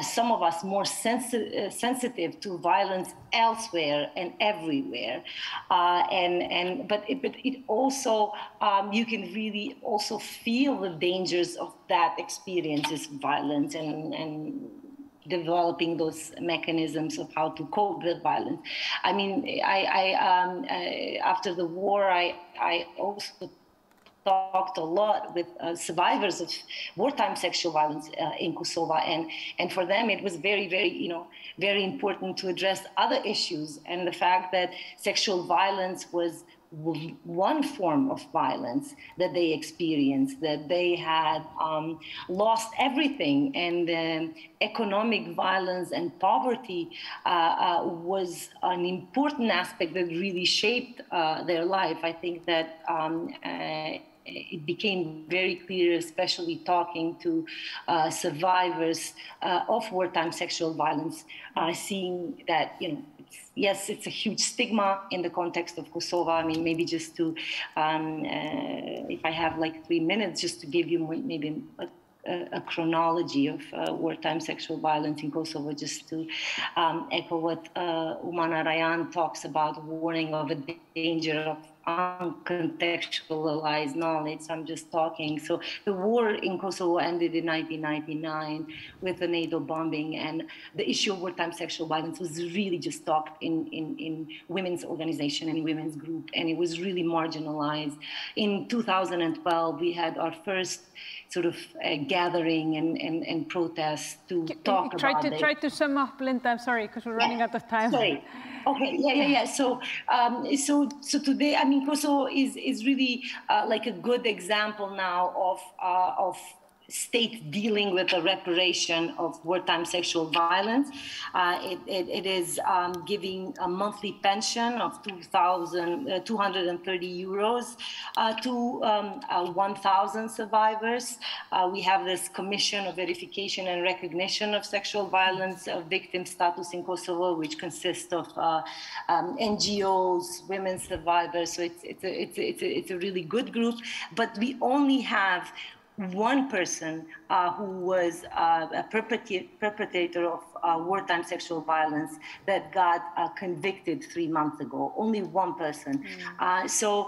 some of us more sensitive to violence elsewhere and everywhere, but it also, you can really also feel the dangers of that experiences violence and developing those mechanisms of how to cope with violence. I mean, after the war, I also talked a lot with survivors of wartime sexual violence in Kosovo, and for them it was very, very, you know, very important to address other issues, and the fact that sexual violence was one form of violence that they experienced, that they had lost everything, and economic violence and poverty was an important aspect that really shaped their life. I think that it became very clear, especially talking to survivors of wartime sexual violence, seeing that, you know, yes, it's a huge stigma in the context of Kosovo. I mean, maybe just to, if I have like 3 minutes, just to give you maybe a chronology of wartime sexual violence in Kosovo, just to echo what Umana Rayan talks about, warning of a danger of uncontextualized knowledge. I'm just talking. So the war in Kosovo ended in 1999 with the NATO bombing, and the issue of wartime sexual violence was really just talked in women's organization and women's group, and it was really marginalized. In 2012, we had our first sort of gathering and protest to talk about it. Try to sum up, Linda. I'm sorry, because we're running out of time. Sorry. Okay. Yeah. So today, I mean, Kosovo is really like a good example now of state dealing with the reparation of wartime sexual violence. It is giving a monthly pension of 230 euros to 1,000 survivors. We have this Commission of Verification and Recognition of Sexual Violence Victim Status in Kosovo, which consists of NGOs, women survivors. So it's a really good group, but we only have one person who was a perpetrator of wartime sexual violence that got convicted 3 months ago. Only one person. So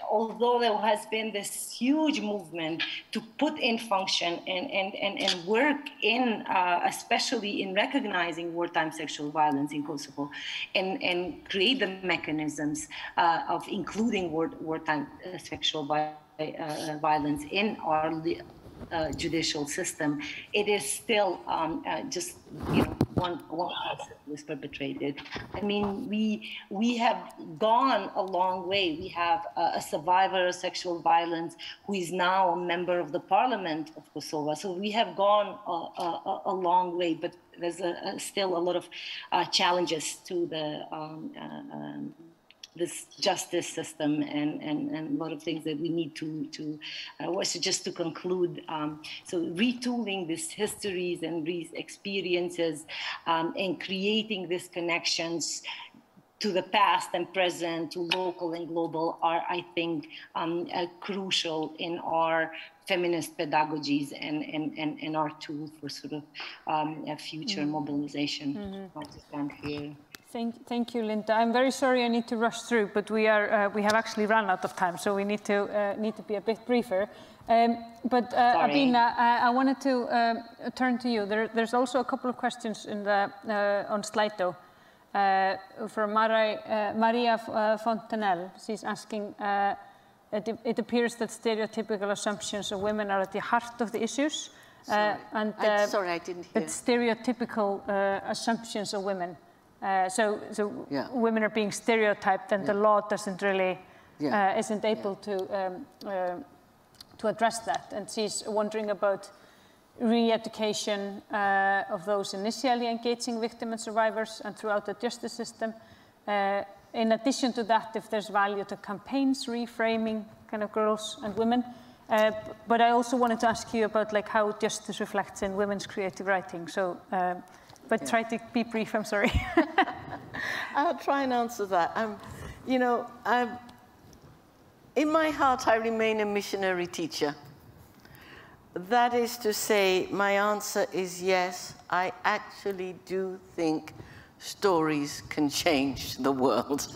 although there has been this huge movement to put in function and work in, especially in recognizing wartime sexual violence in Kosovo, and create the mechanisms of including wartime sexual violence in our judicial system, it is still just one person was perpetrated. I mean, we have gone a long way. We have a survivor of sexual violence who is now a member of the parliament of Kosovo. So we have gone a long way, but there's still a lot of challenges to the this justice system and a lot of things that we need to just to conclude. So retooling these histories and these experiences and creating these connections to the past and present, to local and global are, I think, crucial in our feminist pedagogies and our tool for sort of a future mobilization. I'll just stand here. Thank you, Linda. I'm very sorry I need to rush through, but we have actually run out of time, so we need to be a bit briefer. Abena, I wanted to turn to you. There's also a couple of questions in the on Slido from Maria Fontanelle. She's asking. It appears that stereotypical assumptions of women are at the heart of the issues. Sorry, I didn't hear. That stereotypical assumptions of women. So women are being stereotyped, and the law doesn't really isn't able to address that. And she's wondering about re-education of those initially engaging victims and survivors and throughout the justice system. In addition to that, if there's value to campaigns reframing kind of girls and women. But I also wanted to ask you about how justice reflects in women's creative writing. So. But try to be brief, I'm sorry. I'll try and answer that. In my heart, I remain a missionary teacher. That is to say, my answer is yes, I actually do think stories can change the world.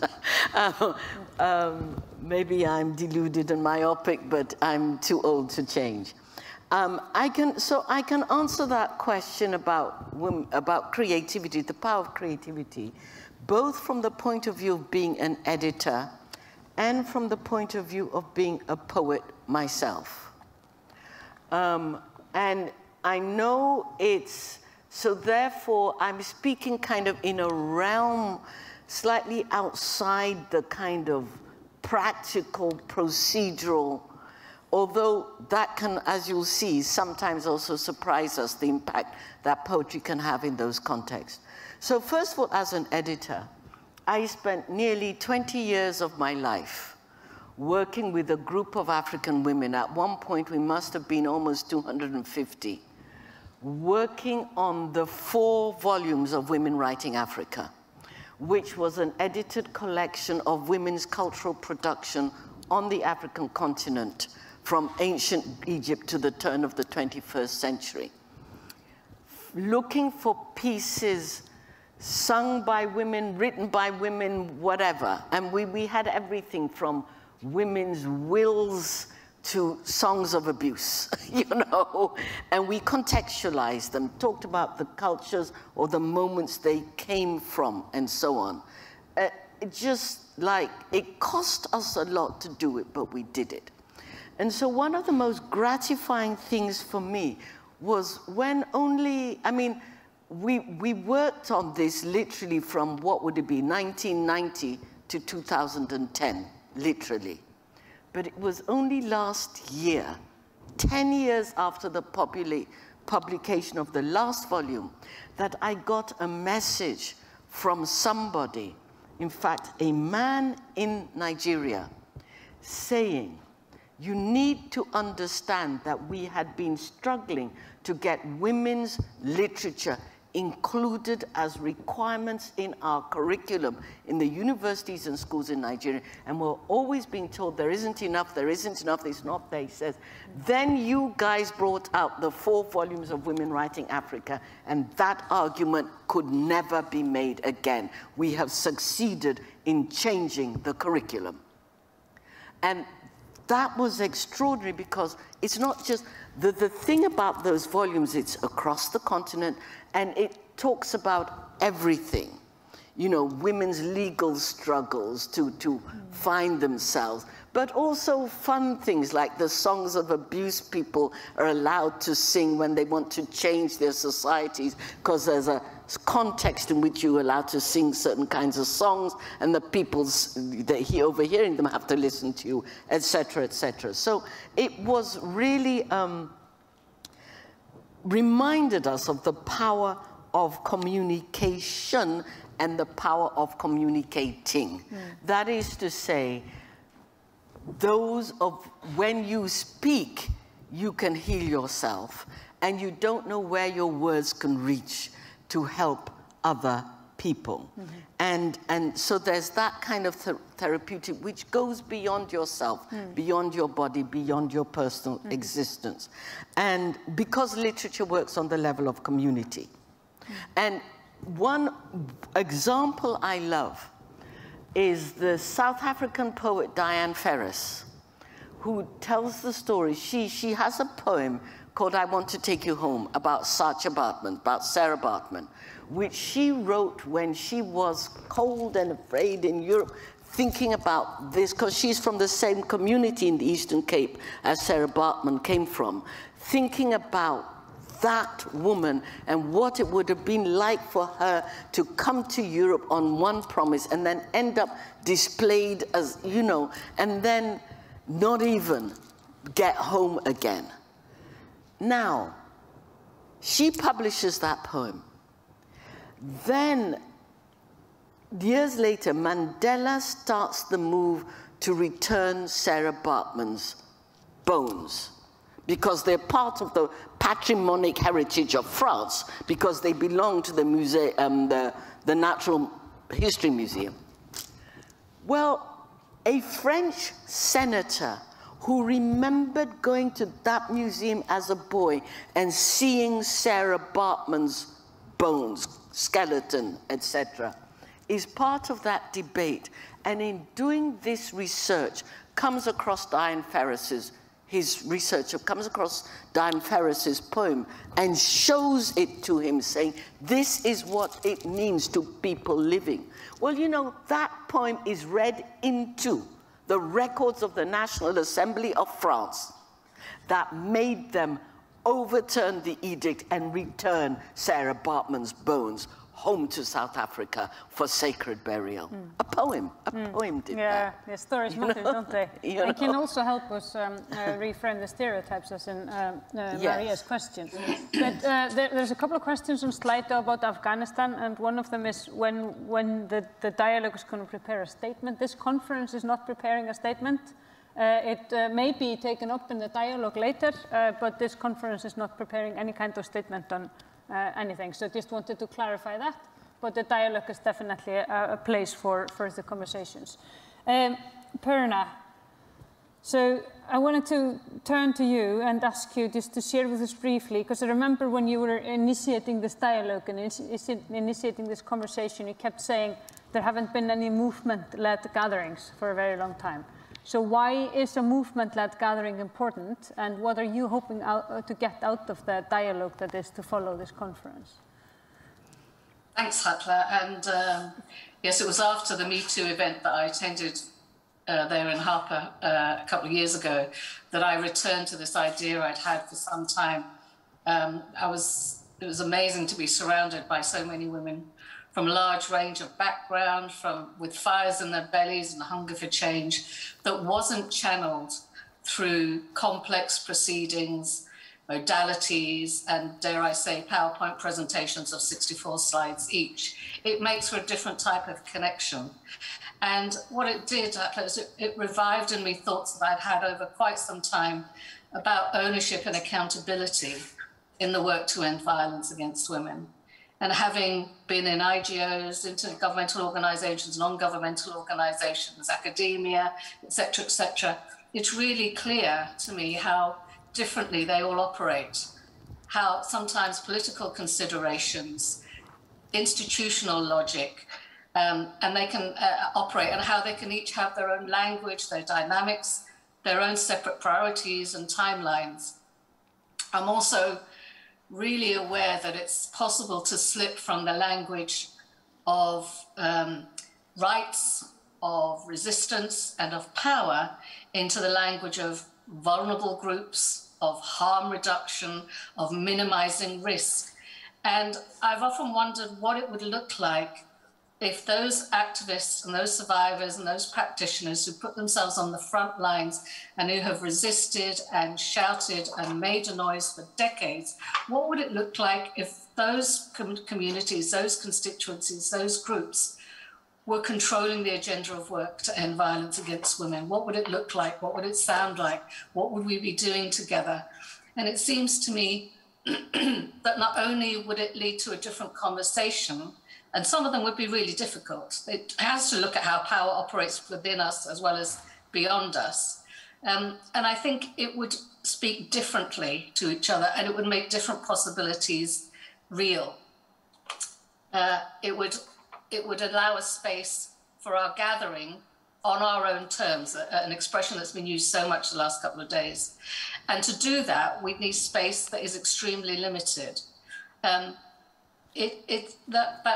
Maybe I'm deluded and myopic, but I'm too old to change. I can answer that question about creativity, the power of creativity, both from the point of view of being an editor and from the point of view of being a poet myself. And I know so therefore I'm speaking kind of in a realm slightly outside the kind of practical, procedural, although that can, as you'll see, sometimes also surprise us, the impact that poetry can have in those contexts. So first of all, as an editor, I spent nearly 20 years of my life working with a group of African women. At one point, we must have been almost 250, working on the 4 volumes of Women Writing Africa, which was an edited collection of women's cultural production on the African continent, from ancient Egypt to the turn of the 21st century. Looking for pieces sung by women, written by women, whatever. And we had everything from women's wills to songs of abuse, and we contextualized them, talked about the cultures or the moments they came from, and so on. It cost us a lot to do it, but we did it. And so one of the most gratifying things for me was when we worked on this literally from, what would it be, 1990 to 2010, literally. But it was only last year 10 years after the publication of the last volume, that I got a message from somebody, in fact, a man in Nigeria, saying, you need to understand that we had been struggling to get women's literature included as requirements in our curriculum in the universities and schools in Nigeria, and we're always being told there isn't enough, it's not there. He says, then you guys brought out the 4 volumes of Women Writing Africa, and that argument could never be made again. We have succeeded in changing the curriculum. And that was extraordinary, because it's not just, the thing about those volumes, it's across the continent, and it talks about everything. You know, women's legal struggles to find themselves, but also fun things like the songs of abuse people are allowed to sing when they want to change their societies, because there's a context in which you're allowed to sing certain kinds of songs, and the people's overhearing them have to listen to you, etc., etc. So it was really reminded us of the power of communication and the power of communicating. That is to say, when you speak, you can heal yourself, and you don't know where your words can reach to help other people. And so there's that kind of therapeutic which goes beyond yourself, beyond your body, beyond your personal existence. And because literature works on the level of community. And one example I love is the South African poet Diane Ferris, who tells the story. She has a poem called I Want to Take You Home, about Sarah Baartman, which she wrote when she was cold and afraid in Europe, thinking about this, because she's from the same community in the Eastern Cape as Sarah Baartman came from, thinking about that woman and what it would have been like for her to come to Europe on one promise and then end up displayed as, you know, and then not even get home again. Now, she publishes that poem. Then, years later, Mandela starts the move to return Sarah Baartman's bones, because they're part of the patrimonic heritage of France, because they belong to the museum, the Natural History Museum. Well, a French senator who remembered going to that museum as a boy and seeing Sarah Baartman's bones, skeleton, etc., is part of that debate. And in doing this research, comes across Diane Ferris's, comes across Diane Ferris's poem and shows it to him, saying, this is what it means to people living. Well, you know, that poem is read into the records of the National Assembly of France that made them overturn the edict and return Sarah Baartman's bones home to South Africa for sacred burial. A poem did that. Yeah, the stories matter, don't they? They can also help us reframe the stereotypes, as in Maria's question. But there's a couple of questions on Slido about Afghanistan, and one of them is when the dialogue is going to prepare a statement. This conference is not preparing a statement. It may be taken up in the dialogue later, but this conference is not preparing any kind of statement on anything. So just wanted to clarify that, but the dialogue is definitely a place for further conversations. Purna, so I wanted to turn to you and ask you just to share with us briefly, because I remember when you were initiating this dialogue and initiating this conversation, you kept saying there haven't been any movement-led gatherings for a very long time. So why is a movement-led gathering important, and what are you hoping to get out of the dialogue that is to follow this conference? Thanks, Halla. And yes, it was after the Me Too event that I attended there in Harper a couple of years ago that I returned to this idea I'd had for some time. It was amazing to be surrounded by so many women from a large range of background, with fires in their bellies and hunger for change, that wasn't channeled through complex proceedings, modalities, and dare I say, PowerPoint presentations of 64 slides each. It makes for a different type of connection. And what it did is it revived in me thoughts that I'd had over quite some time about ownership and accountability in the work to end violence against women. And having been in IGOs, intergovernmental organizations, non-governmental organizations, academia, et cetera, it's really clear to me how differently they all operate, how sometimes political considerations, institutional logic, and they can operate, and how they can each have their own language, their dynamics, their own separate priorities and timelines. I'm also really aware that it's possible to slip from the language of rights, of resistance, and of power into the language of vulnerable groups, of harm reduction, of minimizing risk. And I've often wondered what it would look like if those activists and those survivors and those practitioners who put themselves on the front lines and who have resisted and shouted and made a noise for decades, what would it look like if those communities, those constituencies, those groups were controlling the agenda of work to end violence against women? What would it look like? What would it sound like? What would we be doing together? And it seems to me that not only would it lead to a different conversation, and some of them would be really difficult. It has to look at how power operates within us as well as beyond us. And I think it would speak differently to each other, and it would make different possibilities real. It would allow a space for our gathering on our own terms, an expression that's been used so much the last couple of days. And to do that, we need space that is extremely limited. That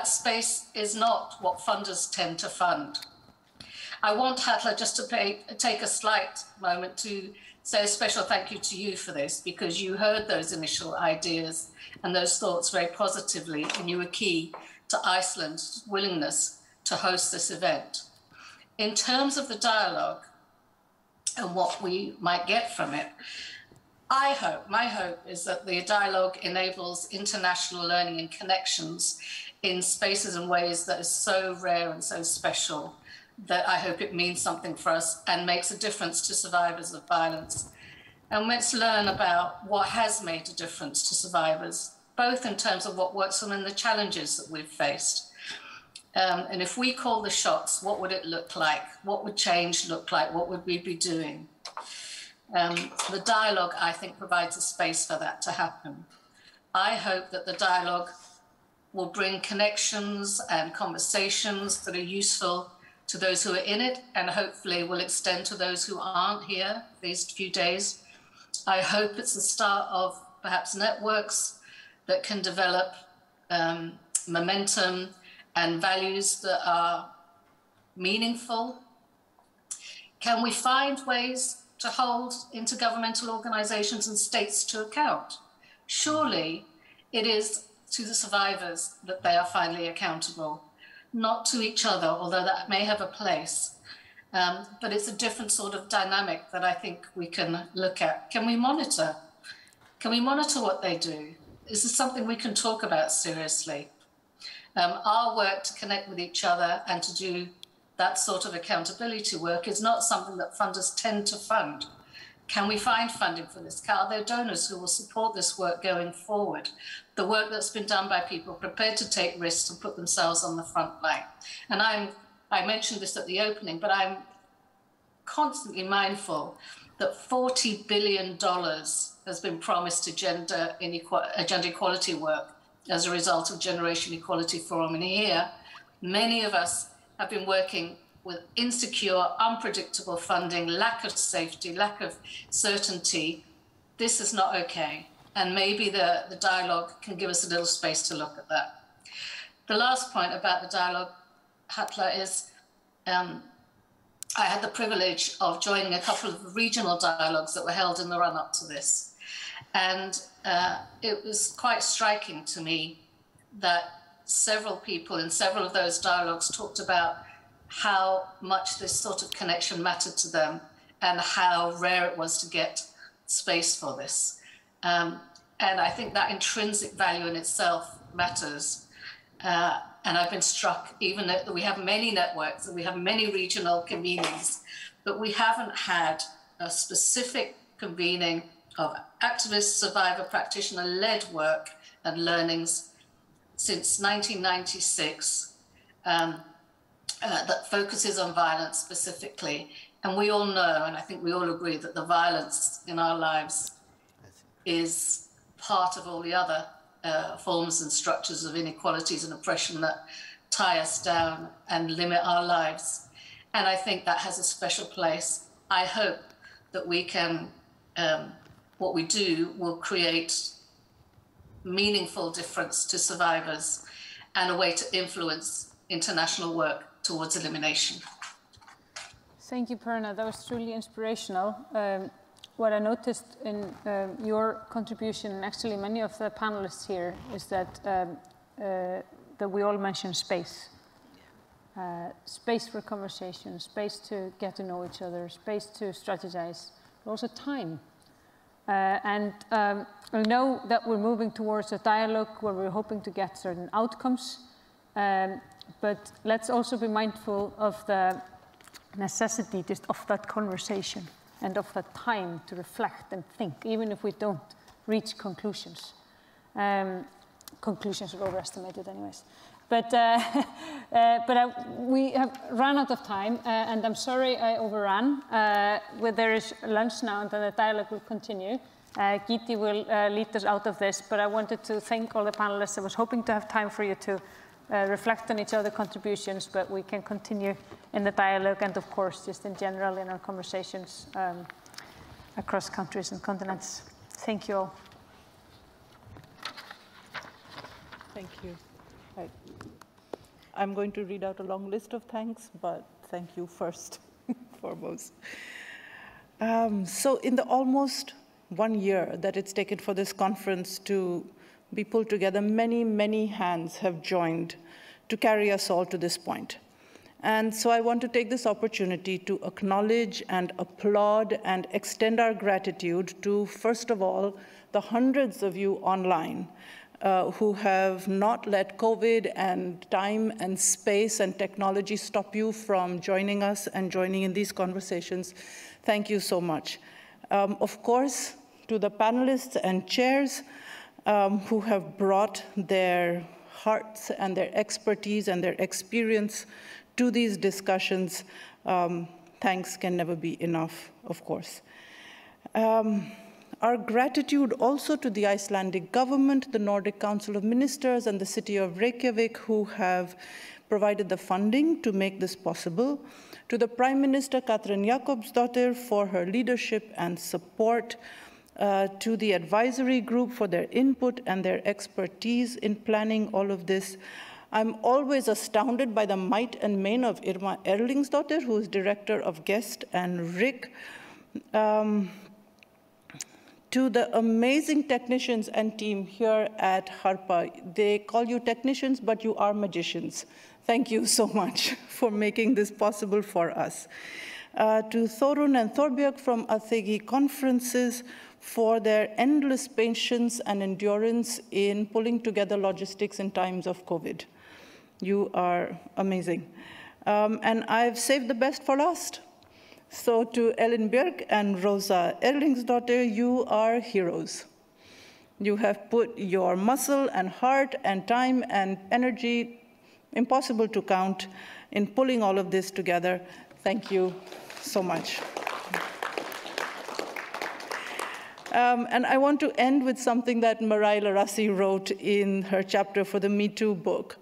space is not what funders tend to fund. I want, Halla, just to take a slight moment to say a special thank you to you for this, because you heard those initial ideas and those thoughts very positively, and you were key to Iceland's willingness to host this event. In terms of the dialogue and what we might get from it, my hope is that the dialogue enables international learning and connections in spaces and ways that is so rare and so special that I hope it means something for us and makes a difference to survivors of violence. And let's learn about what has made a difference to survivors, both in terms of what works for them and the challenges that we've faced. And if we call the shots, what would it look like? What would change look like? What would we be doing? The dialogue, I think, provides a space for that to happen. I hope that the dialogue will bring connections and conversations that are useful to those who are in it, and hopefully will extend to those who aren't here these few days. I hope it's the start of perhaps networks that can develop momentum and values that are meaningful. Can we find ways to hold intergovernmental organizations and states to account? Surely it is to the survivors that they are finally accountable, not to each other, although that may have a place. But it's a different sort of dynamic that I think we can look at. Can we monitor? Can we monitor what they do? Is this something we can talk about seriously? Our work to connect with each other and to do that sort of accountability work is not something that funders tend to fund. Can we find funding for this? Are there donors who will support this work going forward? The work that's been done by people prepared to take risks and put themselves on the front line. And I mentioned this at the opening, but I'm constantly mindful that $40 billion has been promised to gender equality work as a result of Generation Equality Forum. And here, many of us have been working with insecure, unpredictable funding, lack of safety, lack of certainty. This is not okay. And maybe the dialogue can give us a little space to look at that. The last point about the dialogue, Halla, is I had the privilege of joining a couple of regional dialogues that were held in the run-up to this. And it was quite striking to me that several people in several of those dialogues talked about how much this sort of connection mattered to them and how rare it was to get space for this. And I think that intrinsic value in itself matters. And I've been struck, even that we have many networks, and we have many regional convenings, but we haven't had a specific convening of activist, survivor, practitioner-led work and learnings since 1996 that focuses on violence specifically. And we all know, and I think we all agree, that the violence in our lives is part of all the other forms and structures of inequalities and oppression that tie us down and limit our lives. And I think that has a special place. I hope that we can, what we do will create meaningful difference to survivors and a way to influence international work towards elimination. Thank you, Purna. That was truly inspirational. What I noticed in your contribution, and actually many of the panelists here, is that that we all mention space. Space for conversation, space to get to know each other, space to strategize, but also time. I know that we're moving towards a dialogue where we're hoping to get certain outcomes, but let's also be mindful of the necessity just of that conversation and of that time to reflect and think, even if we don't reach conclusions. Conclusions are overestimated anyways. But we have run out of time, and I'm sorry I overran. There is lunch now, and then the dialogue will continue. Giti will lead us out of this, but I wanted to thank all the panelists. I was hoping to have time for you to reflect on each other's contributions, but we can continue in the dialogue and, of course, just in general in our conversations across countries and continents. Thank you all. Thank you. Right. I'm going to read out a long list of thanks, but thank you first, foremost. So in the almost 1 year that it's taken for this conference to be pulled together, many, many hands have joined to carry us all to this point. And so I want to take this opportunity to acknowledge and applaud and extend our gratitude to, first of all, the hundreds of you online who have not let COVID and time and space and technology stop you from joining us and joining in these conversations. Thank you so much. Of course, to the panelists and chairs who have brought their hearts and their expertise and their experience to these discussions, thanks can never be enough, of course. Our gratitude also to the Icelandic government, the Nordic Council of Ministers, and the city of Reykjavík, who have provided the funding to make this possible. To the Prime Minister, Katrín Jakobsdóttir, for her leadership and support. To the advisory group for their input and their expertise in planning all of this. I'm always astounded by the might and main of Irma Erlingsdóttir, who is director of Guest and RIC. To the amazing technicians and team here at Harpa. They call you technicians, but you are magicians. Thank you so much for making this possible for us. To Þórunn and Þorbjörg from Athegi Conferences for their endless patience and endurance in pulling together logistics in times of COVID. You are amazing. And I've saved the best for last. So to Ellen Björk and Rosa Erlingsdóttir, you are heroes. You have put your muscle and heart and time and energy, impossible to count, in pulling all of this together. Thank you so much. And I want to end with something that Marai Larasi wrote in her chapter for the Me Too book.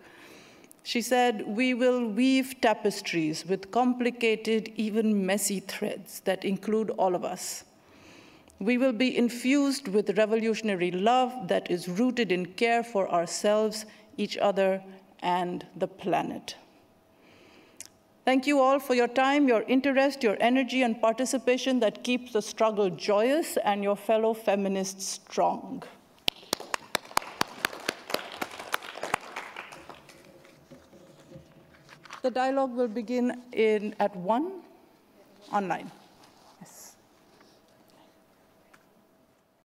She said, "We will weave tapestries with complicated, even messy threads that include all of us. We will be infused with revolutionary love that is rooted in care for ourselves, each other, and the planet." Thank you all for your time, your interest, your energy, and participation that keeps the struggle joyous and your fellow feminists strong. The dialogue will begin at 1 online.